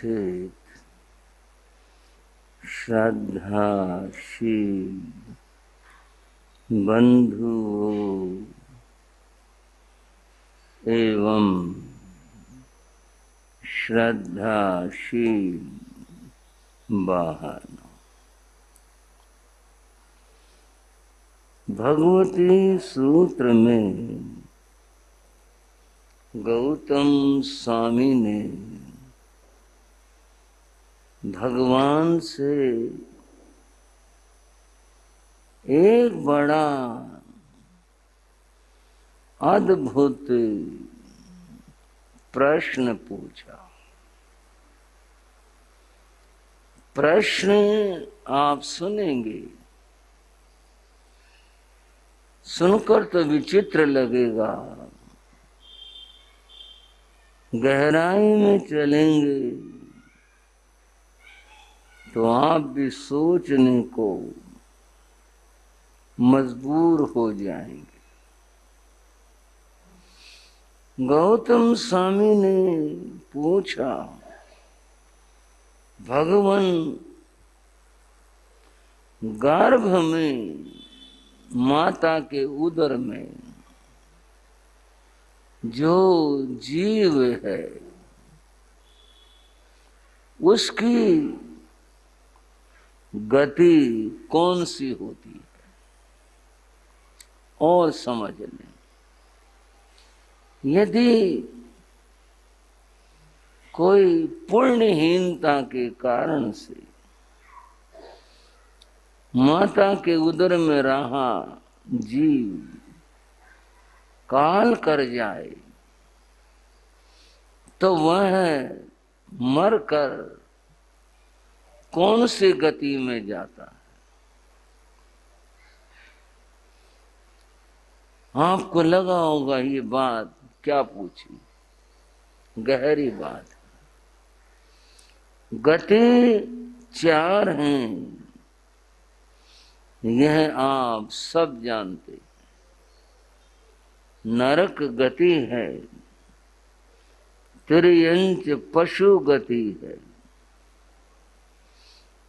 उपस्थित श्रद्धाशील बंधुओं एवं श्रद्धाशील बहनों, भगवती सूत्र में गौतम स्वामी ने भगवान से एक बड़ा अद्भुत प्रश्न पूछा। प्रश्न आप सुनेंगे, सुनकर तो विचित्र लगेगा, गहराई में चलेंगे तो आप भी सोचने को मजबूर हो जाएंगे। गौतम स्वामी ने पूछा, भगवान गर्भ में माता के उदर में जो जीव है उसकी गति कौन सी होती है, और समझ लें। यदि कोई पुण्यहीनता के कारण से माता के उदर में रहा जीव काल कर जाए तो वह मरकर कौन सी गति में जाता है? आपको लगा होगा ये बात क्या पूछी, गहरी बात। गति चार हैं, यह आप सब जानते हैं। नरक गति है, तिर्यंच पशु गति है,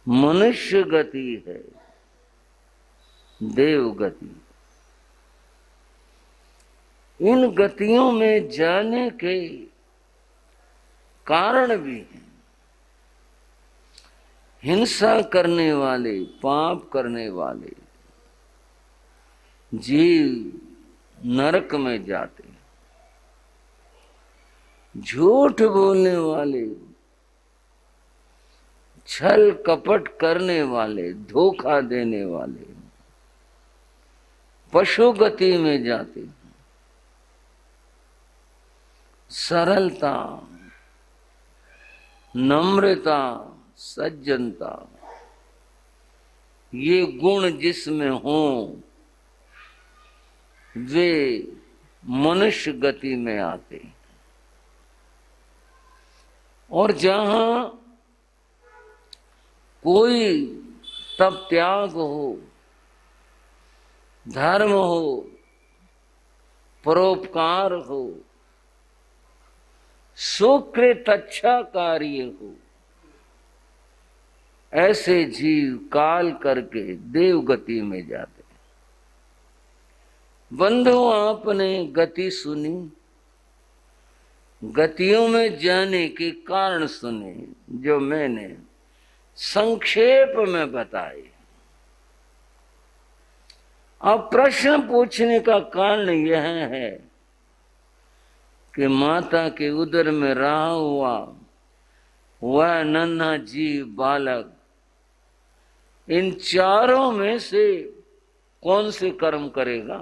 मनुष्य गति है, देव गति। इन गतियों में जाने के कारण भी हैं। हिंसा करने वाले, पाप करने वाले जीव नरक में जाते, झूठ बोलने वाले, छल कपट करने वाले, धोखा देने वाले पशु गति में जाते। सरलता, नम्रता, सज्जनता, ये गुण जिसमें हों वे मनुष्य गति में आते। और जहां कोई तप त्याग हो, धर्म हो, परोपकार हो, सुकृत अच्छा कार्य हो, ऐसे जीव काल करके देव गति में जाते। बंधु, आपने गति सुनी, गतियों में जाने के कारण सुने जो मैंने संक्षेप में बताए। अब प्रश्न पूछने का कारण यह है कि माता के उदर में रहा हुआ वह नन्हा जीव बालक इन चारों में से कौन से कर्म करेगा?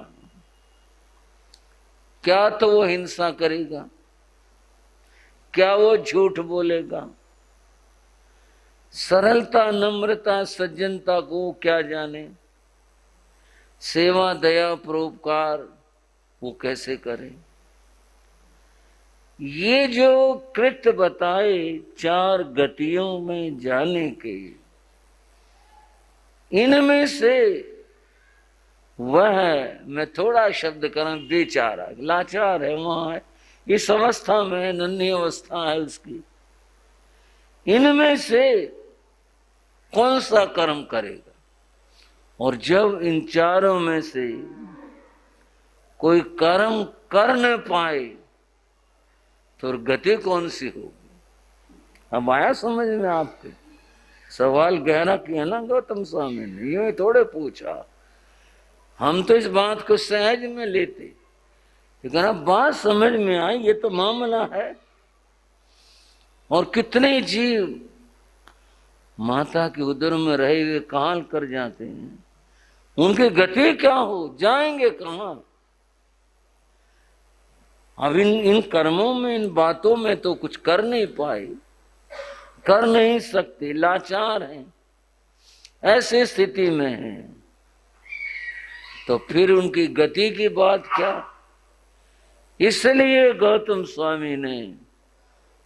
क्या तो वो हिंसा करेगा, क्या वो झूठ बोलेगा, सरलता, नम्रता, सज्जनता को क्या जाने, सेवा, दया, परोपकार वो कैसे करे? ये जो कृत्य बताए चार गतियों में जाने के, इनमें से वह, मैं थोड़ा शब्द करूं, बेचारा, लाचार है, वहां है, इस अवस्था में, नन्ही अवस्था है उसकी, इनमें से कौन सा कर्म करेगा? और जब इन चारों में से कोई कर्म कर न पाए तो गति कौन सी होगी? अब आया समझ में आपके? सवाल गहरा किया ना गौतम स्वामी ने, यूं थोड़े पूछा। हम तो इस बात को सहज में लेते, लेकिन अब बात समझ में आई, ये तो मामला है। और कितने जीव माता के उदर में रहे हुए काल कर जाते हैं, उनकी गति क्या हो, जाएंगे कहां? अब इन कर्मों में, इन बातों में तो कुछ कर नहीं पाए, कर नहीं सकते, लाचार हैं, ऐसी स्थिति में हैं, तो फिर उनकी गति की बात क्या? इसलिए गौतम स्वामी ने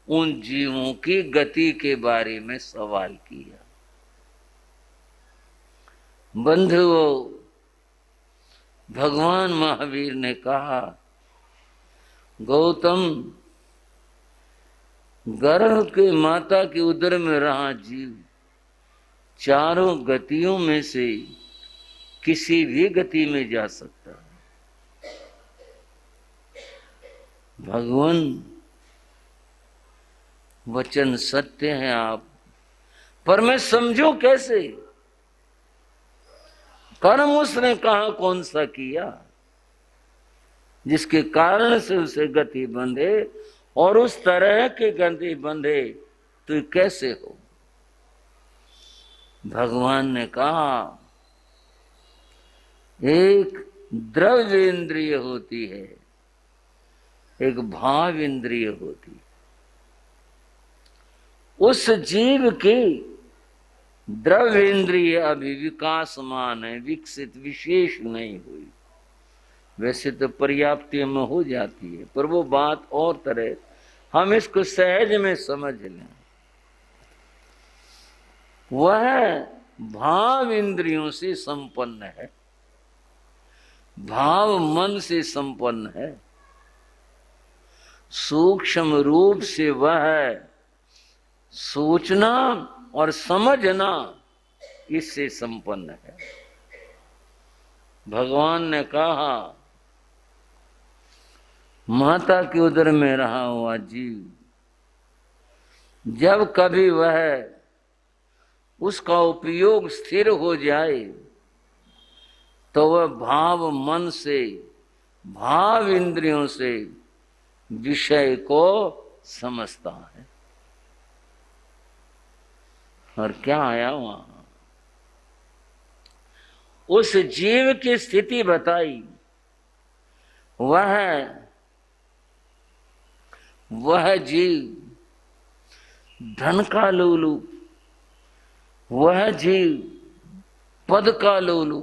उन जीवों की गति के बारे में सवाल किया। बंधुओं, भगवान महावीर ने कहा, गौतम, गर्भ के माता के उदर में रहा जीव चारों गतियों में से किसी भी गति में जा सकता है। भगवान वचन सत्य है आप, पर मैं समझूं कैसे? कर्म उसने कहा कौन सा किया जिसके कारण से उसे गति बंधे, और उस तरह की गति बंधे तो कैसे हो? भगवान ने कहा, एक द्रव्य इंद्रिय होती है, एक भाव इंद्रिय होती है। उस जीव की द्रव्य इंद्रिय अभी विकासमान है, विकसित विशेष नहीं हुई। वैसे तो पर्याप्ति में हो जाती है, पर वो बात और तरह, हम इसको सहज में समझ लें। वह भाव इंद्रियों से संपन्न है, भाव मन से संपन्न है, सूक्ष्म रूप से वह सोचना और समझना इससे संपन्न है। भगवान ने कहा, माता के उदर में रहा हुआ जीव जब कभी वह उसका उपयोग स्थिर हो जाए तो वह भाव मन से, भाव इंद्रियों से विषय को समझता है। और क्या आया वहां? उस जीव की स्थिति बताई, वह जीव धन का लोलू, वह जीव पद का लोलू,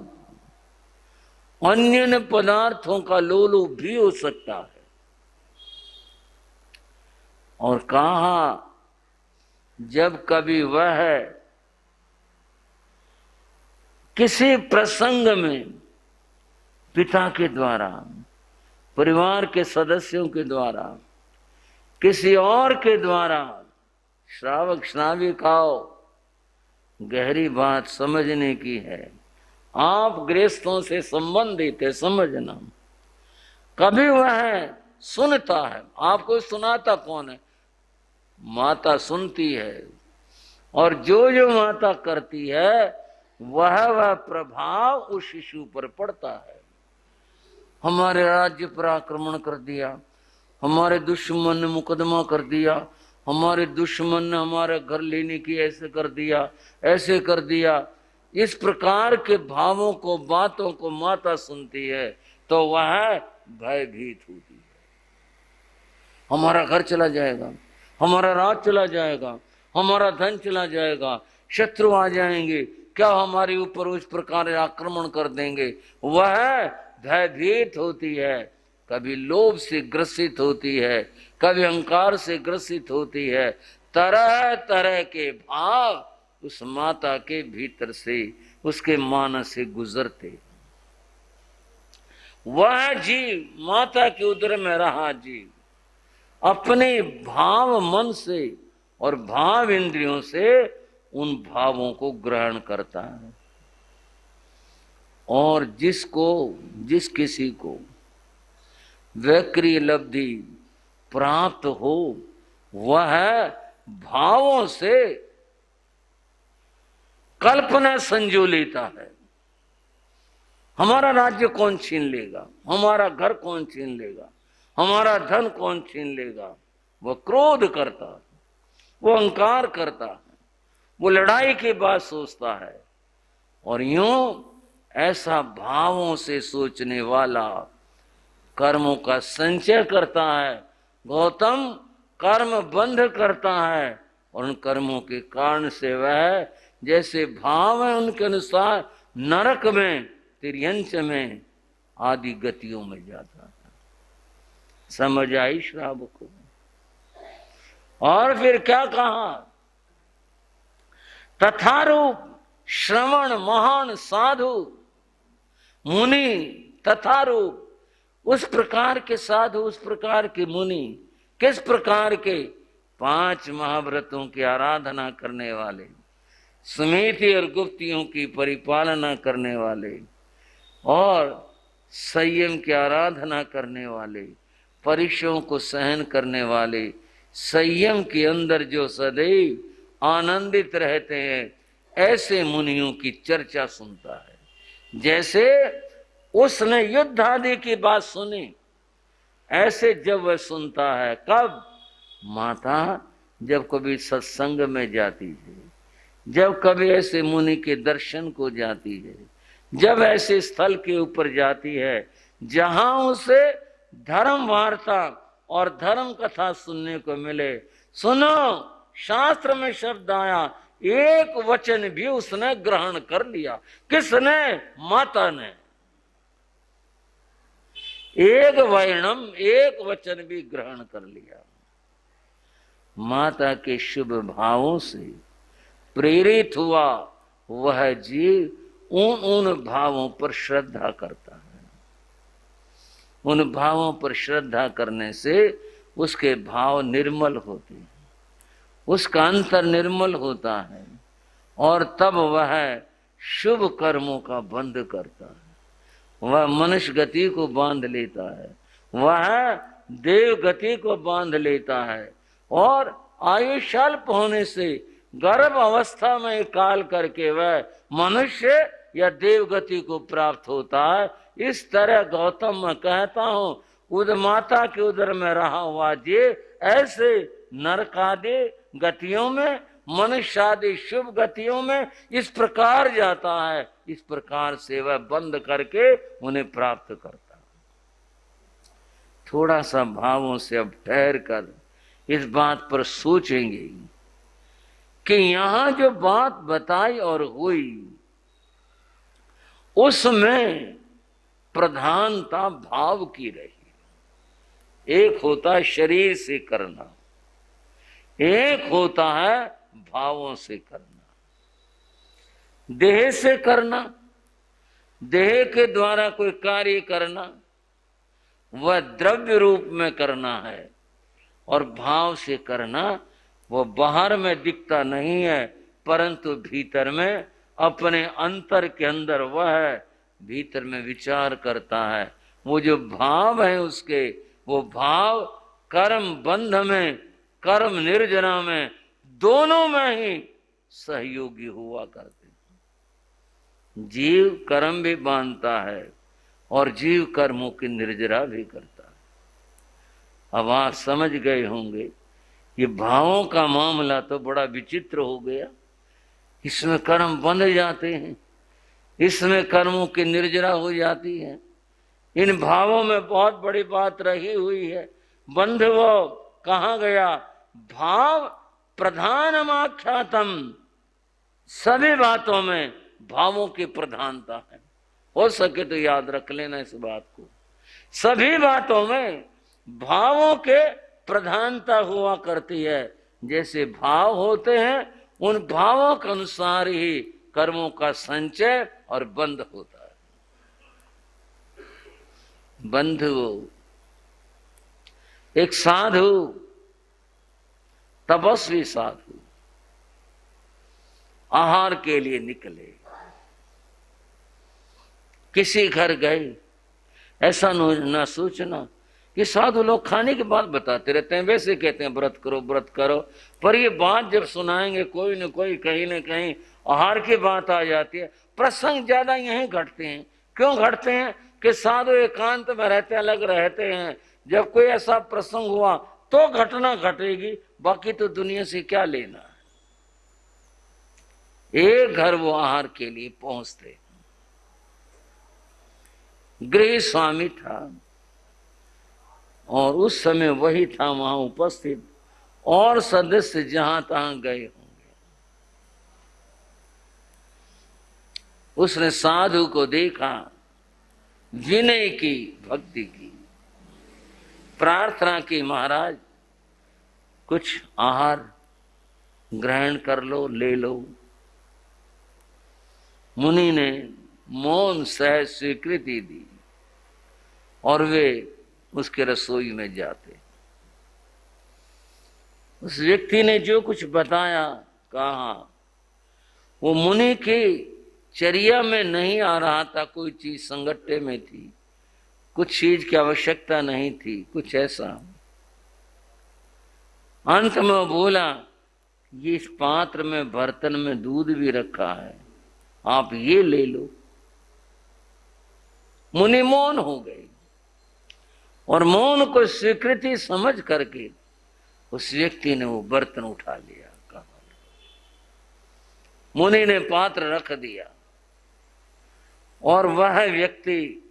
अन्य पदार्थों का लोलू भी हो सकता है। और कहा, जब कभी वह किसी प्रसंग में पिता के द्वारा, परिवार के सदस्यों के द्वारा, किसी और के द्वारा, श्रावक श्राविकाओं, गहरी बात समझने की है, आप गृहस्थों से संबंधित है, समझना। कभी वह सुनता है, आपको सुनाता कौन है? माता सुनती है, और जो जो माता करती है वह प्रभाव उस शिशु पर पड़ता है। हमारे राज्य पर आक्रमण कर दिया, हमारे दुश्मन ने मुकदमा कर दिया, हमारे दुश्मन ने हमारे घर लेने की ऐसे कर दिया, ऐसे कर दिया। इस प्रकार के भावों को, बातों को माता सुनती है तो वह भयभीत होती है। हमारा घर चला जाएगा, हमारा राज चला जाएगा, हमारा धन चला जाएगा, शत्रु आ जाएंगे, क्या हमारे ऊपर उस प्रकार आक्रमण कर देंगे। वह भयभीत होती है, कभी लोभ से ग्रसित होती है, कभी अहंकार से ग्रसित होती है। तरह तरह के भाव उस माता के भीतर से, उसके मानस से गुजरते। वह जीव, माता के उदर में रहा जीव, अपने भाव मन से और भाव इंद्रियों से उन भावों को ग्रहण करता है। और जिस किसी को वैक्रिय लब्धि प्राप्त हो वह भावों से कल्पना संजो लेता है। हमारा राज्य कौन छीन लेगा, हमारा घर कौन छीन लेगा, हमारा धन कौन छीन लेगा। वह क्रोध करता है, वो अहंकार करता है, वो लड़ाई की बात सोचता है। और यूं ऐसा भावों से सोचने वाला कर्मों का संचय करता है। गौतम कर्म बंध करता है और उन कर्मों के कारण से वह जैसे भाव है उनके अनुसार नरक में, तिर्यंच में आदि गतियों में जाता है। समझ आई श्रावक को? और फिर क्या कहा? तथारूप श्रवण महान साधु मुनि, तथारूप उस प्रकार के साधु, उस प्रकार के मुनि। किस प्रकार के? 5 महाव्रतों की आराधना करने वाले, स्मृति और गुप्तियों की परिपालना करने वाले, और संयम की आराधना करने वाले, परीक्षाओं को सहन करने वाले, संयम के अंदर जो सदैव आनंदित रहते हैं, ऐसे मुनियों की चर्चा सुनता है। जैसे उसने युद्ध आदि की बात सुनी, ऐसे जब वह सुनता है, कब? माता जब कभी सत्संग में जाती है, जब कभी ऐसे मुनि के दर्शन को जाती है, जब ऐसे स्थल के ऊपर जाती है जहां उसे धर्म वार्ता और धर्म कथा सुनने को मिले। सुनो, शास्त्र में शब्द आया, एक वचन भी उसने ग्रहण कर लिया। किसने? माता ने। एक वर्णम, एक वचन भी ग्रहण कर लिया। माता के शुभ भावों से प्रेरित हुआ वह जीव उन भावों पर श्रद्धा करता है। उन भावों पर श्रद्धा करने से उसके भाव निर्मल होते हैं, उसका अंतर निर्मल होता है, और तब वह शुभ कर्मों का बंध करता है। वह मनुष्य गति को बांध लेता है, वह देव गति को बांध लेता है, और आयुष्याल्प होने से गर्भ अवस्था में काल करके वह मनुष्य या देव गति को प्राप्त होता है। इस तरह गौतम मैं कहता हूं, उद माता के उदर में रहा हुआ जीव ऐसे नरकादि गतियों में, मनुष्य आदि शुभ गतियों में इस प्रकार जाता है। इस प्रकार से वह बंद करके उन्हें प्राप्त करता है। थोड़ा सा भावों से अब ठहर कर इस बात पर सोचेंगे कि यहां जो बात बताई और हुई उसमें प्रधानता भाव की रही। एक होता है शरीर से करना, एक होता है भावों से करना। देह से करना, देह के द्वारा कोई कार्य करना, वह द्रव्य रूप में करना है, और भाव से करना वह बाहर में दिखता नहीं है, परंतु भीतर में अपने अंतर के अंदर वह भीतर में विचार करता है। वो जो भाव है उसके, वो भाव कर्म बंध में, कर्म निर्जना में, दोनों में ही सहयोगी हुआ करते। जीव कर्म भी बांधता है और जीव कर्मों की निर्जरा भी करता है। अब आप समझ गए होंगे ये भावों का मामला तो बड़ा विचित्र हो गया। इसमें कर्म बंध जाते हैं, इसमें कर्मों की निर्जरा हो जाती है। इन भावों में बहुत बड़ी बात रही हुई है। बंध वो कहाँ गया? भाव प्रधानमाख्यातम। सभी बातों में भावों की प्रधानता है। हो सके तो याद रख लेना इस बात को। सभी बातों में भावों के प्रधानता हुआ करती है। जैसे भाव होते हैं उन भावों के अनुसार ही कर्मों का संचय और बंध होता है। बंधु, एक साधु तपस्वी साधु आहार के लिए निकले, किसी घर गए, ऐसा न सोचना कि साधु लोग खाने की बात बताते रहते हैं, वैसे कहते हैं व्रत करो व्रत करो, पर ये बात जब सुनाएंगे कोई न कोई कहीं न कहीं आहार की बात आ जाती है। प्रसंग ज्यादा यहीं घटते हैं। क्यों घटते हैं? कि साधु एकांत में रहते अलग रहते हैं, जब कोई ऐसा प्रसंग हुआ तो घटना घटेगी, बाकी तो दुनिया से क्या लेना। एक घर वो आहार के लिए पहुंचते, गृह स्वामी था और उस समय वही था वहां उपस्थित, और सदस्य जहां तहां गए होंगे। उसने साधु को देखा, विनय की, भक्ति की, प्रार्थना की, महाराज कुछ आहार ग्रहण कर लो, ले लो। मुनि ने मौन सहज स्वीकृति दी और वे उसके रसोई में जाते। उस व्यक्ति ने जो कुछ बताया कहा, वो मुनि की चर्या में नहीं आ रहा था, कोई चीज संगठे में थी, कुछ चीज की आवश्यकता नहीं थी, कुछ ऐसा। अंत में वो बोला, ये इस पात्र में बर्तन में दूध भी रखा है, आप ये ले लो। मुनि मौन हो गए और मौन को स्वीकृति समझ करके उस व्यक्ति ने वो बर्तन उठा लिया। कहा, मुनि ने पात्र रख दिया और वह व्यक्ति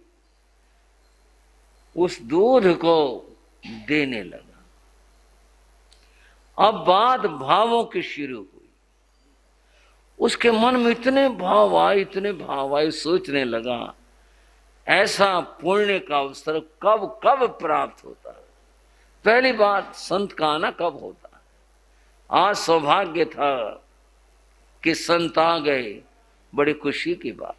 उस दूध को देने लगा। अब बात भावों की शुरू हुई। उसके मन में इतने भाव आए, इतने भाव आए, सोचने लगा ऐसा पुण्य का अवसर कब कब प्राप्त होता है। पहली बात, संत का आना कब होता है। आज सौभाग्य था कि संत आ गए, बड़ी खुशी की बात।